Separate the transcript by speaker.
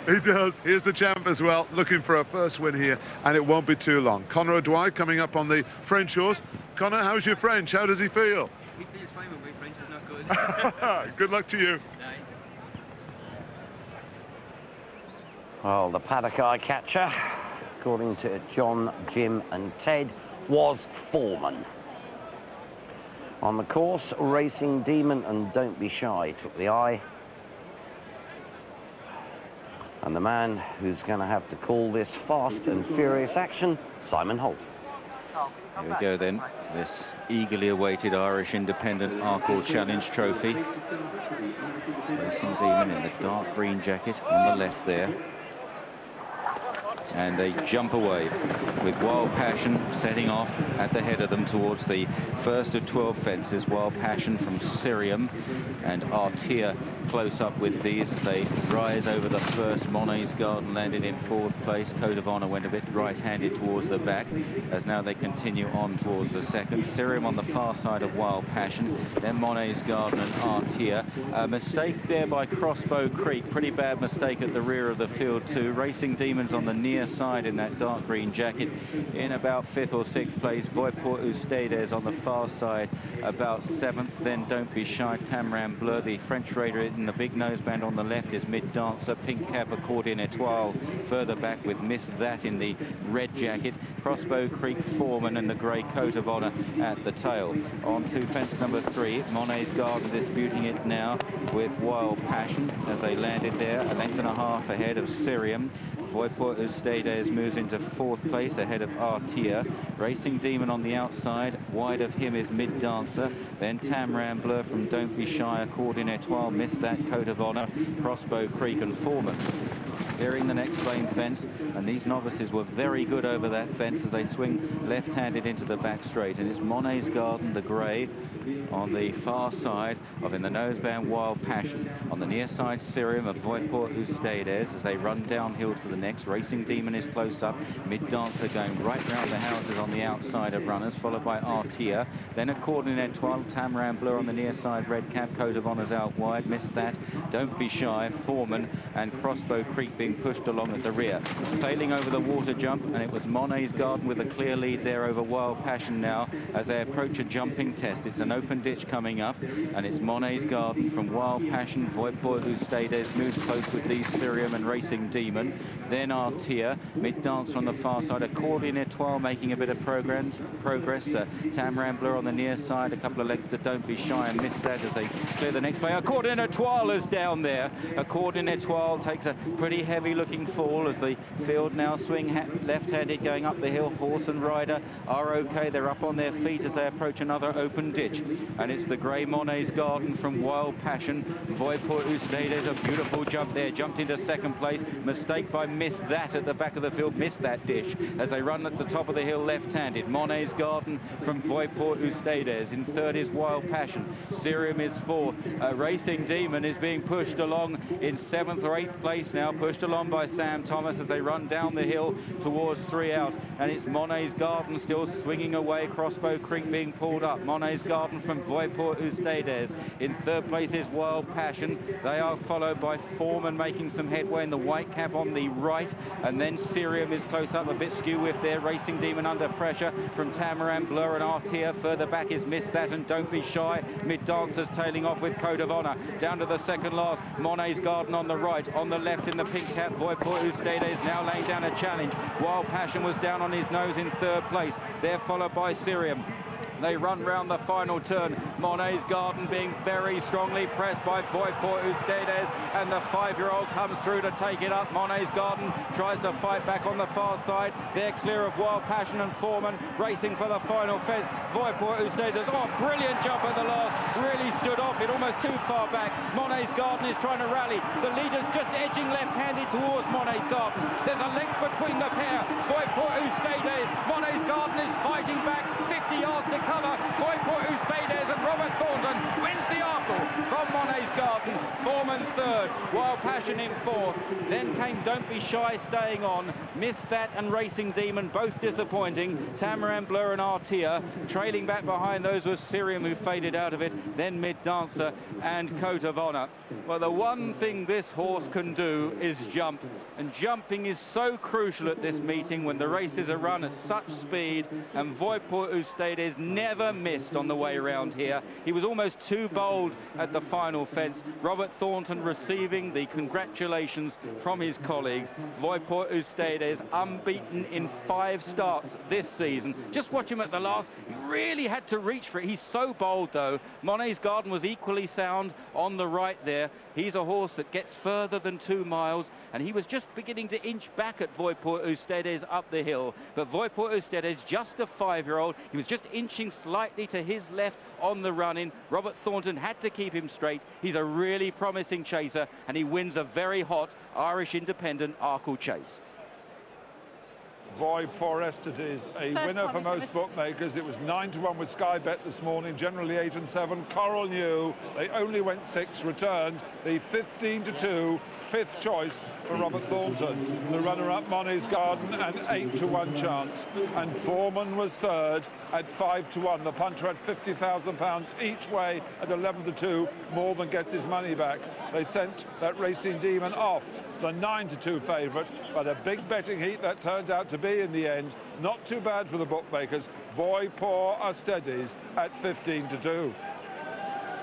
Speaker 1: He does. Here's the champ as well, looking for a first win here, and it won't be too long. Conor O'Dwyer coming up on the French horse. Conor, how's your French? How does he feel?
Speaker 2: He feels fine, but my French is not good.
Speaker 1: Good luck to you.
Speaker 3: Well, the paddock eye catcher, according to John, Jim and Ted, was Foreman. On the course, Racing Demon and Don't Be Shy took the eye. And the man who's going to have to call this fast and furious action, Simon Holt.
Speaker 4: Here we go then, this eagerly awaited Irish Independent Arkle Challenge Trophy. Racing Demon in the dark green jacket on the left there. And they jump away with Wild Passion setting off at the head of them towards the first of 12 fences. Wild Passion from Syrium and Artia close up with these as they rise over the first. Monet's Garden landed in 4th place. Code of Honor went a bit right-handed towards the back as now they continue on towards the second. Syrium on the far side of Wild Passion, then Monet's Garden and Artia. A mistake there by Crossbow Creek, pretty bad mistake at the rear of the field too. Racing Demons on the near side in that dark green jacket in about 5th or 6th place. Voiport Ustedes on the far side about 7th. Then Don't Be Shy, Tamram Bleu, the French raider in the big noseband on the left is Mid Dancer. Pink Cap, Accordion Etoile further back with Miss That in the red jacket. Crossbow Creek, Foreman and the grey Coat of Honor at the tail. On to fence number 3, Monet's Garden disputing it now with Wild Passion as they landed there a length and a half ahead of Syrium. Voiport Ustedes moves into 4th place ahead of Artia. Racing Demon on the outside, wide of him is Mid Dancer, then Tamram Bleu from Don't Be Shy, Accordion Etoile, Miss That, Code of Honor, Crossbow Creek and Foreman. Clearing the next plain fence, and these novices were very good over that fence as they swing left-handed into the back straight, and it's Monet's Garden, the grey, on the far side of in the noseband Wild Passion. On the near side, Syrium of Voiport Ustedes as they run downhill to the next. Racing Demon is close up. Mid Dancer going right round the houses on the outside of runners, followed by Artia. Then Accordion Etoile, Tamram Bleu on the near side, Red Cap, Code of Honor's out wide. Miss That, Don't Be Shy, Foreman and Crossbow Creek being pushed along at the rear. Sailing over the water jump, and it was Monet's Garden with a clear lead there over Wild Passion now as they approach a jumping test. It's an open ditch coming up, and it's Monet's Garden from Wild Passion. Voiport Ustedes moves close with these, Syrium and Racing Demon. Then Artia, Mid Dancer on the far side, Accordion Etoile making a bit of progress. Tamram Bleu on the near side, a couple of legs to Don't Be Shy and Miss That as they clear the next play. Accordion Etoile is down there. Accordion Etoile takes a pretty heavy looking fall as the field now swing left-handed going up the hill. Horse and rider are okay. They're up on their feet as they approach another open ditch. And it's the grey Monet's Garden from Wild Passion. Voiport Ustedes, a beautiful jump there. Jumped into 2nd place. Mistake by Miss That at the back of the field. Missed that dish as they run at the top of the hill left-handed. Monet's Garden from Voiport Ustedes. In 3rd is Wild Passion. Syrium is 4th. Racing Demon is being pushed along in 7th or 8th place now. Pushed along by Sam Thomas as they run down the hill towards 3 out. And it's Monet's Garden still swinging away. Crossbow Creek being pulled up. Monet's Garden from Voiport Ustedes. In 3rd place is Wild Passion. They are followed by Foreman making some headway in the white cap on the right. And then Syrium is close up, a bit skew with their Racing Demon under pressure from Tamram Bleu and Artia. Further back is Miss That and Don't Be Shy. Mid Dancers tailing off with Code of Honor. Down to the second last. Monet's Garden on the right. On the left in the pink cap, Voiport Ustedes now laying down a challenge. Wild Passion was down on his nose in 3rd place. They're followed by Syrium. They run round the final turn. Monet's Garden being very strongly pressed by Voiport Ustedes, and the 5-year-old comes through to take it up. Monet's Garden tries to fight back on the far side. They're clear of Wild Passion and Foreman, racing for the final fence. Voiport Ustedes, oh, brilliant jump at the last. Really stood off it, almost too far back. Monet's Garden is trying to rally. The leader's just edging left-handed towards Monet's Garden. There's a length between the pair. Voiport Ustedes, Monet's Garden is fighting back. 50 yards to cover. Voiport Ustedes and Robert Thornton wins the Arkle from Monet's Garden. Foreman 3rd, Wild Passion in 4th. Then came Don't Be Shy staying on. Miss That and Racing Demon both disappointing. Tamram Bleu and Artia. Trailing back behind those was Sirium, who faded out of it, then Mid Dancer and Coat of Honor. Well, the one thing this horse can do is jump, and jumping is so crucial at this meeting when the races are run at such speed, and Voiport Ustedes never missed on the way around here. He was almost too bold at the final fence. Robert Thornton receiving the congratulations from his colleagues. Voiport Ustedes unbeaten in 5 starts this season. Just watch him at the last. He really had to reach for it. He's so bold, though. Monet's Garden was equally sound on the right there. He's a horse that gets further than 2 miles, and he was just beginning to inch back at Voiport Ustedes up the hill. But Voiport Ustedes, just a 5-year-old, he was just inching slightly to his left on the run-in. Robert Thornton had to keep him straight. He's a really promising chaser, and he wins a very hot Irish independent Arkle chase.
Speaker 5: Voiport Ustedes, a winner for most bookmakers. It was 9-1 with Sky Bet this morning, generally 8 and 7. Coral knew they only went 6, returned the 15-2 fifth choice for Robert Thornton. The runner-up, Monet's Garden, an 8-1 chance. And Foreman was third at 5-1. The punter had £50,000 each way at 11-2, more than gets his money back. They sent that Racing Demon off, the 9-2 favourite, but a big betting heat that turned out to be in the end. Not too bad for the bookmakers. Voiport Ustedes at 15-2.